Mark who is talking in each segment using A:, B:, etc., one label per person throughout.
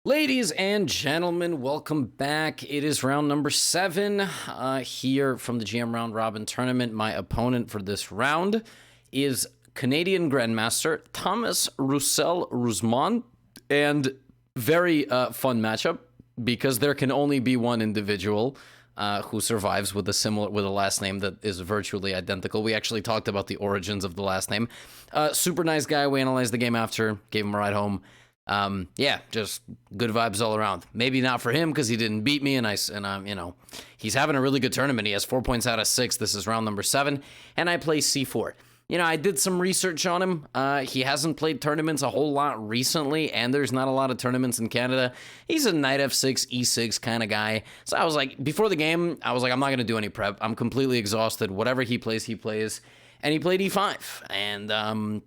A: Ladies and gentlemen, welcome back. It is round number 7 here from the GM Round Robin Tournament. My opponent for this round is Canadian Grandmaster Thomas Roussel Rouzman, and very fun matchup because there can only be one individual who survives with a last name that is virtually identical. We actually talked about the origins of the last name. Super nice guy. We analyzed the game after, gave him a ride home. Yeah, just good vibes all around. Maybe not for him because he didn't beat me, and he's having a really good tournament. He has 4 points out of 6. This is round number 7, and I play C4. I did some research on him. He hasn't played tournaments a whole lot recently, and there's not a lot of tournaments in Canada. He's a knight f6, e6 kind of guy. So I was like, before the game, I was like, I'm not going to do any prep. I'm completely exhausted. Whatever he plays, he plays. And he played e5, and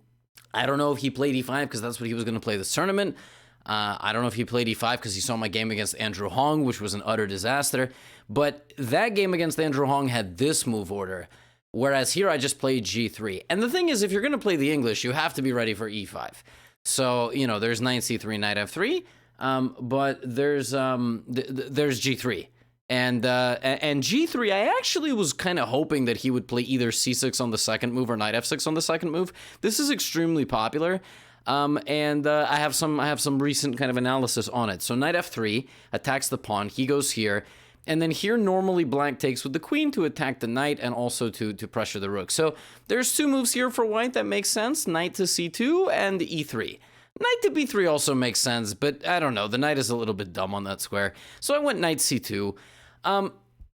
A: I don't know if he played e5 because that's what he was going to play this tournament. I don't know if he played e5 because he saw my game against Andrew Hong, which was an utter disaster. But that game against Andrew Hong had this move order, whereas here I just played g3. And the thing is, if you're going to play the English, you have to be ready for e5. So, there's knight c3, knight f3, but there's g3. And g3, I actually was kind of hoping that he would play either c6 on the second move or knight f6 on the second move. This is extremely popular, and I have some recent kind of analysis on it. So knight f3 attacks the pawn. He goes here, and then here normally black takes with the queen to attack the knight and also to pressure the rook. So there's two moves here for white that make sense: knight to c2 and e3. Knight to b3 also makes sense, but I don't know. The knight is a little bit dumb on that square. So I went knight c2.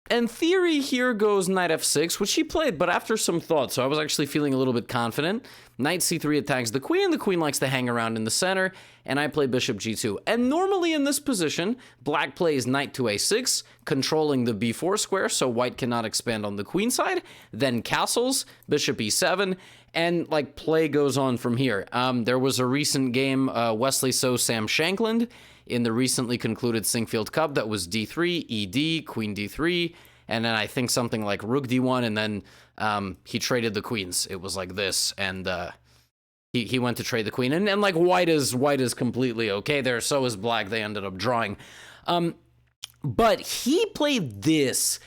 A: And theory here goes knight f6, which he played, but after some thought, so I was actually feeling a little bit confident. Knight c3 attacks the queen. The queen likes to hang around in the center, and I play bishop g2. And normally in this position, black plays knight to a6, controlling the b4 square, so white cannot expand on the queen side, then castles, bishop e7, and play goes on from here. There was a recent game, Wesley So, Sam Shankland, in the recently concluded Singfield Cup that was d3, ed, queen d3, and then I think something like rook d1, and then he traded the queens. It was like this, and he went to trade the queen, and white is completely okay there. So is black. They ended up drawing, but he played this,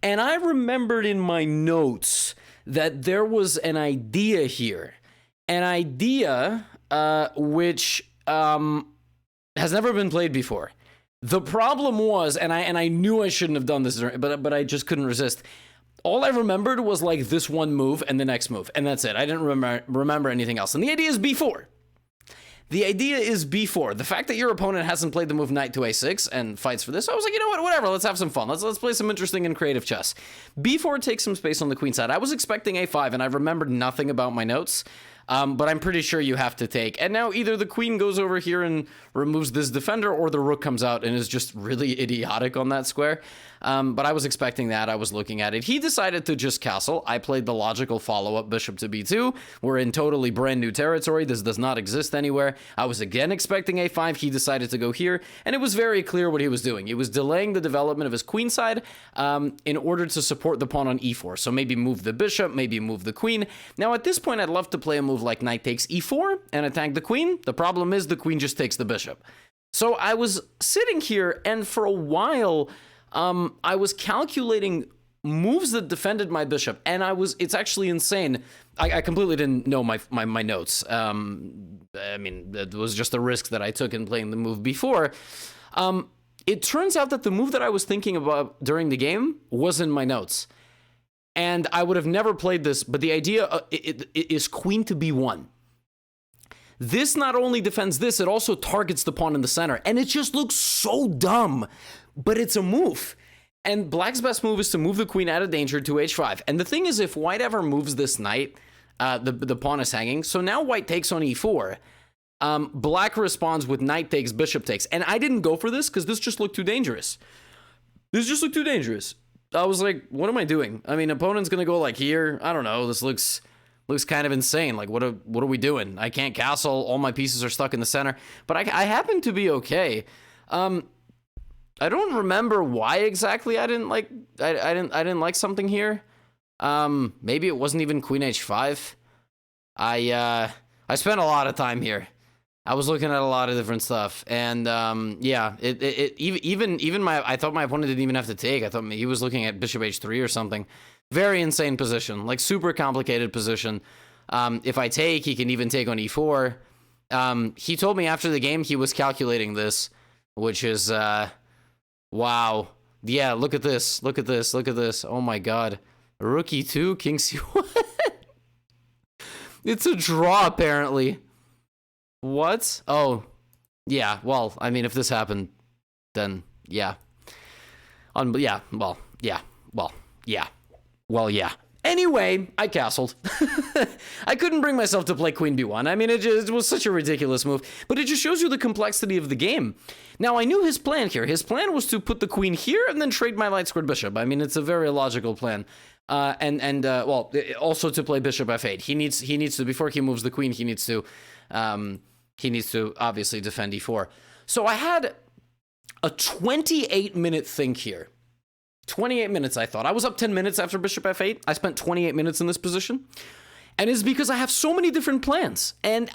A: and I remembered in my notes that there was an idea here, which has never been played before. The problem was, and I knew I shouldn't have done this, but I just couldn't resist. All I remembered was this one move and the next move, and that's it. I didn't remember anything else. And the idea is b4. The idea is b4. The fact that your opponent hasn't played the move knight to a6 and fights for this, I was like, you know what, whatever, let's have some fun. Let's play some interesting and creative chess. b4 takes some space on the queen side. I was expecting a5, and I remembered nothing about my notes. But I'm pretty sure you have to take. And now either the queen goes over here and removes this defender, or the rook comes out and is just really idiotic on that square. But I was expecting that. I was looking at it. He decided to just castle. I played the logical follow-up, bishop to b2. We're in totally brand new territory. This does not exist anywhere. I was again expecting a5. He decided to go here, and it was very clear what he was doing. He was delaying the development of his queen side in order to support the pawn on e4. So maybe move the bishop, maybe move the queen. Now at this point, I'd love to play a move like knight takes e4 and attack the queen. The problem is the queen just takes the bishop. So I was sitting here, and for a while, I was calculating moves that defended my bishop, and it's actually insane. I completely didn't know my notes. I mean, it was just a risk that I took in playing the move before. It turns out that the move that I was thinking about during the game was in my notes. And I would have never played this, but the idea is queen to b1. This not only defends this, it also targets the pawn in the center. And it just looks so dumb, but it's a move. And black's best move is to move the queen out of danger to h5. And the thing is, if white ever moves this knight, the pawn is hanging. So now white takes on e4. Black responds with knight takes, bishop takes. And I didn't go for this because this just looked too dangerous. I was like, what am I doing? I mean, opponent's going to go here. I don't know. This looks kind of insane. What are we doing? I can't castle. All my pieces are stuck in the center. But I happen to be okay. I don't remember why exactly I didn't like something here. Maybe it wasn't even queen h5. I spent a lot of time here. I was looking at a lot of different stuff, and yeah, even I thought my opponent didn't even have to take. I thought he was looking at bishop h3 or something. Very insane position, like super complicated position. If I take, he can even take on e4. He told me after the game he was calculating this, which is wow. Yeah, look at this. Look at this. Look at this. Oh my god. Rook e2, king c1. It's a draw apparently. What? Oh, yeah. Well, I mean, if this happened, then yeah. Yeah. Well, yeah. Well, yeah. Well, yeah. Anyway, I castled. I couldn't bring myself to play queen b1. I mean, it was such a ridiculous move, but it just shows you the complexity of the game. Now, I knew his plan here. His plan was to put the queen here and then trade my light squared bishop. I mean, it's a very logical plan. Well, also to play bishop f8. He needs to, before he moves the queen, he needs to obviously defend e4. So I had a 28-minute think here. 28 minutes, I thought. I was up 10 minutes after bishop f8. I spent 28 minutes in this position. And it's because I have so many different plans. And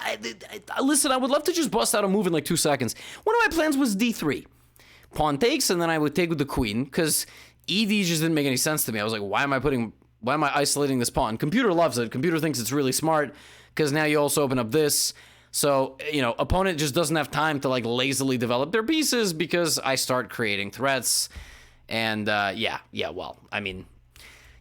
A: listen, I would love to just bust out a move in like 2 seconds. One of my plans was d3. Pawn takes, and then I would take with the queen, because ed just didn't make any sense to me. I was like, why am I isolating this pawn? Computer loves it. Computer thinks it's really smart, because now you also open up this. So, you know, opponent just doesn't have time to like lazily develop their pieces because I start creating threats. And well, I mean,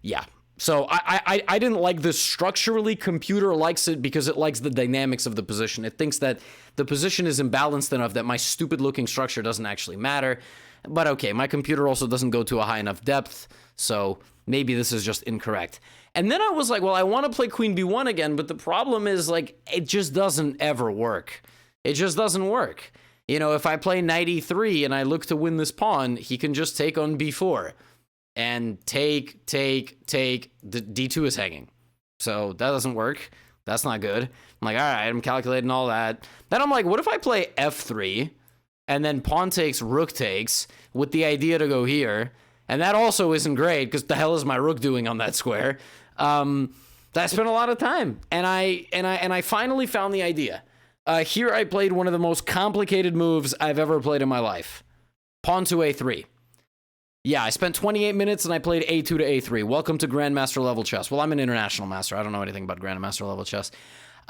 A: yeah. So I didn't like this structurally. Computer likes it because it likes the dynamics of the position. It thinks that the position is imbalanced enough that my stupid looking structure doesn't actually matter. But okay, my computer also doesn't go to a high enough depth, so maybe this is just incorrect. And then I was like, well, I want to play queen b1 again, but the problem is like it just doesn't ever work. It just doesn't work. You know, if I play knight e3 and I look to win this pawn, he can just take on b4 and take, the d2 is hanging. So that doesn't work. That's not good. I'm like, all right, I'm calculating all that. Then I'm like, what if I play f3 and then pawn takes, rook takes with the idea to go here? And that also isn't great because the hell is my rook doing on that square? I spent a lot of time and I finally found the idea. Here I played one of the most complicated moves I've ever played in my life. Pawn to a3. Yeah, I spent 28 minutes and I played a2 to a3. Welcome to Grandmaster level chess. Well, I'm an international master. I don't know anything about Grandmaster level chess.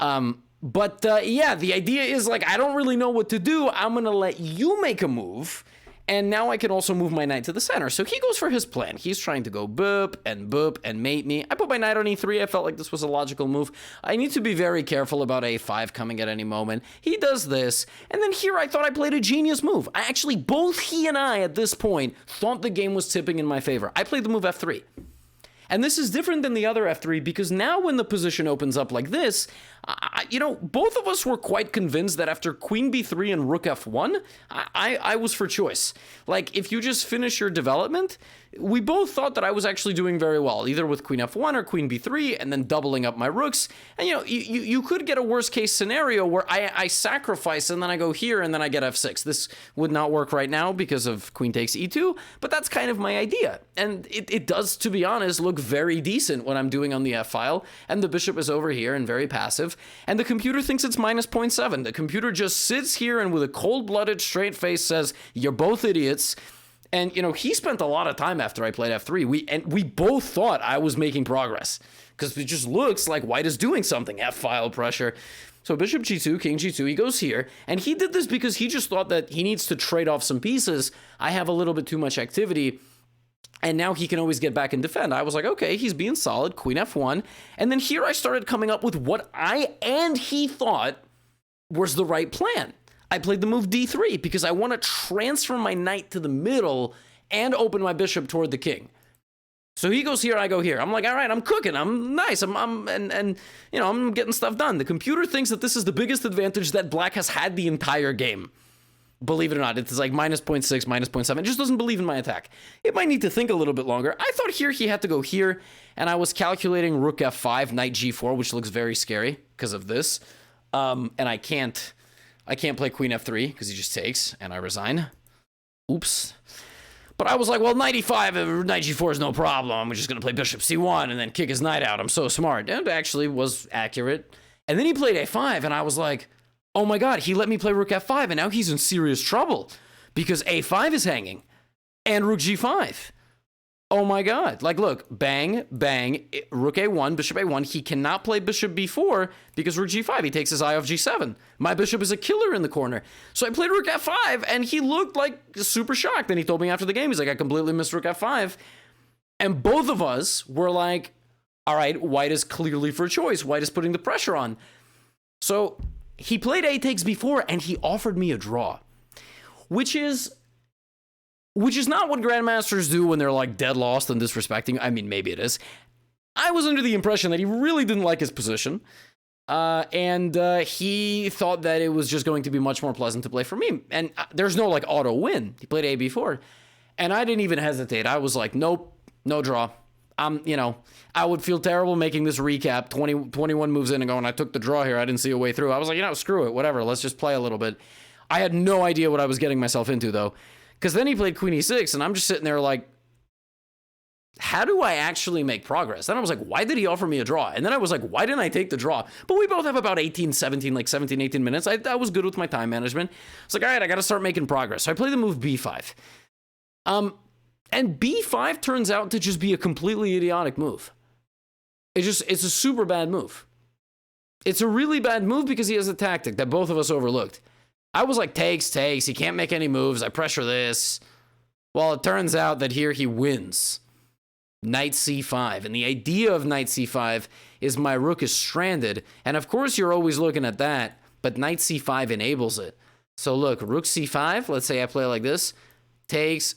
A: Yeah, the idea is like, I don't really know what to do. I'm going to let you make a move. And now I can also move my knight to the center. So he goes for his plan. He's trying to go boop and mate me. I put my knight on e3. I felt like this was a logical move. I need to be very careful about a5 coming at any moment. He does this. And then here I thought I played a genius move. Both he and I at this point thought the game was tipping in my favor. I played the move f3. And this is different than the other f3 because now when the position opens up like this, both of us were quite convinced that after queen b3 and rook f1, I was for choice. Like, if you just finish your development, we both thought that I was actually doing very well, either with queen f1 or queen b3, and then doubling up my rooks. And, you could get a worst-case scenario where I sacrifice, and then I go here, and then I get f6. This would not work right now because of queen takes e2, but that's kind of my idea. And it does, to be honest, look very decent when I'm doing on the f-file, and the bishop is over here and very passive, and the computer thinks it's minus 0.7. The computer just sits here and with a cold-blooded, straight face says, you're both idiots. And, he spent a lot of time after I played f3. We both thought I was making progress because it just looks like white is doing something. F-file pressure. So bishop g2, king g2, he goes here. And he did this because he just thought that he needs to trade off some pieces. I have a little bit too much activity. And now he can always get back and defend. I was like, okay, he's being solid, queen f1. And then here I started coming up with what I and he thought was the right plan. I played the move d3 because I want to transfer my knight to the middle and open my bishop toward the king. So he goes here, I go here. I'm like, all right, I'm cooking. I'm nice. I'm getting stuff done. The computer thinks that this is the biggest advantage that black has had the entire game. Believe it or not, it's like minus 0.6, minus 0.7. It just doesn't believe in my attack. It might need to think a little bit longer. I thought here he had to go here, and I was calculating rook f5, knight g4, which looks very scary because of this. And I can't play queen f3 because he just takes, and I resign. Oops. But I was like, well, knight e5, knight g4 is no problem. I'm just going to play bishop c1 and then kick his knight out. I'm so smart. And it actually was accurate. And then he played a5, and I was like, oh my god, he let me play rook f5, and now he's in serious trouble because a5 is hanging and rook g5. Oh my god. Like, look, bang, bang, rook a1, bishop a1. He cannot play bishop b4 because rook g5. He takes his eye off g7. My bishop is a killer in the corner. So I played rook f5, and he looked like super shocked. And he told me after the game, he's like, I completely missed rook f5. And both of us were like, all right, white is clearly for choice. White is putting the pressure on. So he played a takes b4, and he offered me a draw, which is not what grandmasters do when they're like dead lost and disrespecting. I mean, maybe it is. I was under the impression that he really didn't like his position, and he thought that it was just going to be much more pleasant to play for me. And there's no like auto win. He played a-b4, and I didn't even hesitate. I was like, nope, no draw. I would feel terrible making this recap 21 moves in and going, I took the draw here. I didn't see a way through. I was like, screw it, whatever. Let's just play a little bit. I had no idea what I was getting myself into, though. Because then he played queen e6, and I'm just sitting there like, how do I actually make progress? Then I was like, why did he offer me a draw? And then I was like, why didn't I take the draw? But we both have about 18 minutes. I was good with my time management. It's like, all right, I got to start making progress. So I play the move b5. And b5 turns out to just be a completely idiotic move. It's a super bad move. It's a really bad move because he has a tactic that both of us overlooked. I was like, takes, he can't make any moves, I pressure this. Well, it turns out that here he wins. Knight c5, and the idea of knight c5 is my rook is stranded, and of course you're always looking at that, but knight c5 enables it. So look, rook c5, let's say I play like this, takes,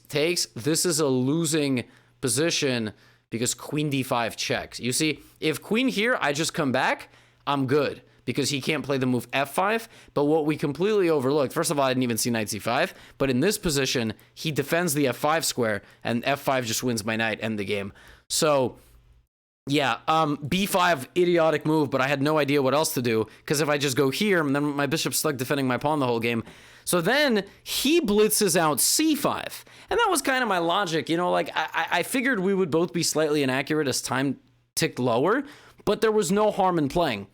A: this is a losing position because queen d5 checks. You see, if queen here, I just come back, I'm good. Because he can't play the move f5, but what we completely overlooked, first of all, I didn't even see knight c5, but in this position, he defends the f5 square, and f5 just wins my knight, end the game. So, yeah, b5, idiotic move, but I had no idea what else to do, because if I just go here, then my bishop's stuck defending my pawn the whole game. So then, he blitzes out c5, and that was kind of my logic, like, I figured we would both be slightly inaccurate as time ticked lower, but there was no harm in playing.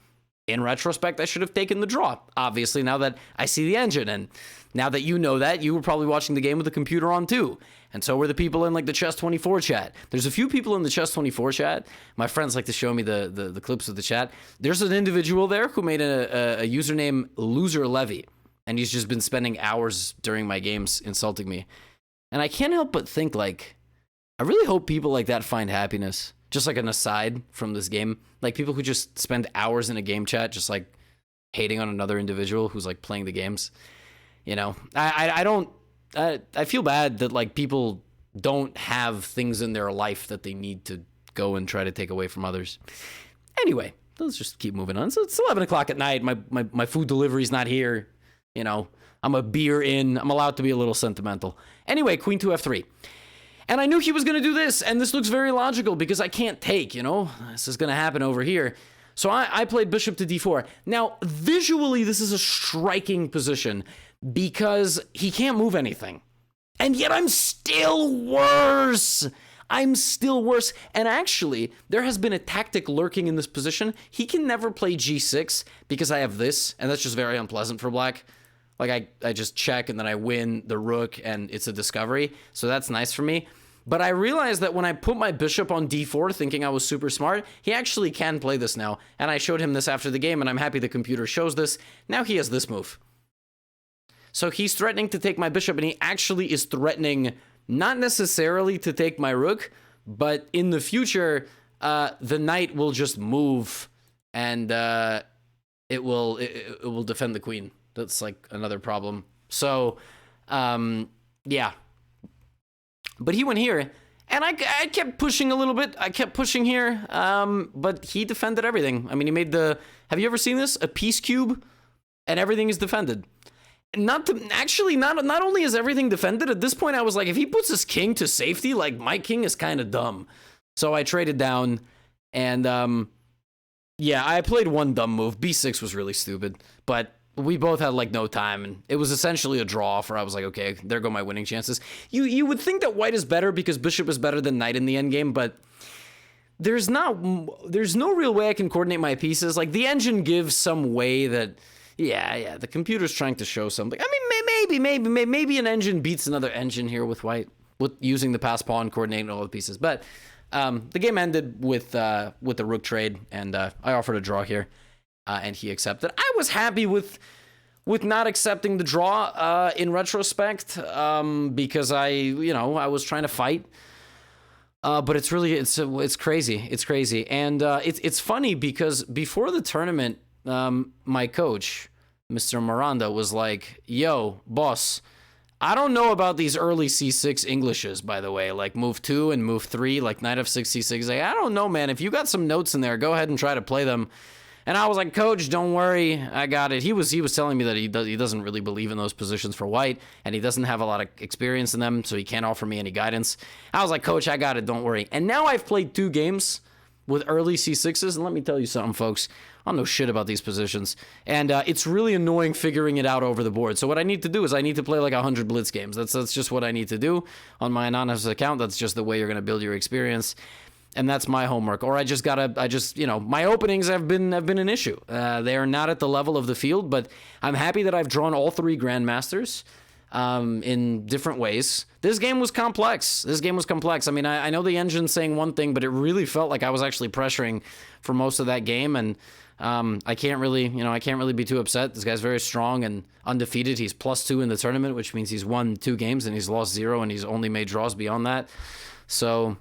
A: In retrospect, I should have taken the draw, obviously, now that I see the engine. And now that you know that, you were probably watching the game with the computer on too. And so were the people in like the Chess24 chat. There's a few people in the Chess24 chat. My friends like to show me the clips of the chat. There's an individual there who made a username Loser Levy. And he's just been spending hours during my games insulting me. And I can't help but think, like, I really hope people like that find happiness. Just like an aside from this game. Like people who just spend hours in a game chat just like hating on another individual who's like playing the games. I feel bad that like people don't have things in their life that they need to go and try to take away from others. Anyway, let's just keep moving on. So it's 11 o'clock at night. My food delivery's not here. I'm a beer in. I'm allowed to be a little sentimental. Anyway, queen to f3. And I knew he was going to do this, and this looks very logical because I can't take, This is going to happen over here. So I played bishop to d4. Now, visually, this is a striking position because he can't move anything. And yet I'm still worse. And actually, there has been a tactic lurking in this position. He can never play g6 because I have this, and that's just very unpleasant for black. Like, I just check, and then I win the rook, and it's a discovery. So that's nice for me. But I realized that when I put my bishop on d4 thinking I was super smart, he actually can play this now. And I showed him this after the game, and I'm happy the computer shows this. Now he has this move. So he's threatening to take my bishop, and he actually is threatening not necessarily to take my rook, but in the future, the knight will just move, and it will defend the queen. That's like another problem. So, yeah. But he went here, and I kept pushing a little bit. I kept pushing here, but he defended everything. I mean, he made have you ever seen this? A peace cube, and everything is defended. Not only is everything defended, at this point I was like, if he puts his king to safety, like, my king is kind of dumb. So I traded down, and, yeah, I played one dumb move. b6 was really stupid, but we both had like no time, and it was essentially a draw for I was like, okay, there go my winning chances. You would think that white is better because bishop is better than knight in the endgame, but there's no real way I can coordinate my pieces. Like, the engine gives some way that, Yeah, the computer's trying to show something. I mean, maybe an engine beats another engine here with white, with using the pass pawn, coordinating all the pieces. But the game ended with the rook trade, and I offered a draw here, and he accepted. I was happy with not accepting the draw in retrospect, because I was trying to fight. But it's really it's crazy. It's crazy, and it's funny because before the tournament, my coach, Mr. Miranda, was like, "Yo, boss, I don't know about these early c6 Englishes, by the way, like move 2 and move 3, like knight f6 c6. Like, I don't know, man. If you got some notes in there, go ahead and try to play them." And I was like, "Coach, don't worry, I got it." He was telling me that he doesn't really believe in those positions for white, and he doesn't have a lot of experience in them, so he can't offer me any guidance. I was like, "Coach, I got it, don't worry." And now I've played 2 games with early c6s, and let me tell you something, folks. I don't know shit about these positions, and it's really annoying figuring it out over the board. So what I need to do is I need to play like 100 blitz games. That's just what I need to do on my anonymous account. That's just the way you're going to build your experience. And that's my homework. Or my openings have been an issue. They are not at the level of the field, but I'm happy that I've drawn all 3 grandmasters in different ways. This game was complex. I mean, I know the engine's saying one thing, but it really felt like I was actually pressuring for most of that game, and I can't really be too upset. This guy's very strong and undefeated. He's +2 in the tournament, which means he's won 2 games and he's lost 0, and he's only made draws beyond that. So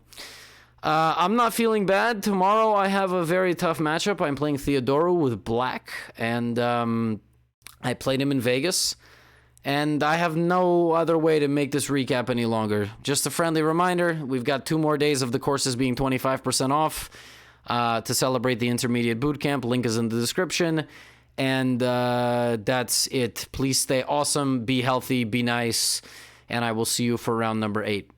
A: I'm not feeling bad. Tomorrow I have a very tough matchup. I'm playing Theodoro with black, and I played him in Vegas, and I have no other way to make this recap any longer. Just a friendly reminder, we've got 2 more days of the courses being 25% off to celebrate the intermediate bootcamp. Link is in the description, and that's it. Please stay awesome, be healthy, be nice, and I will see you for round number 8.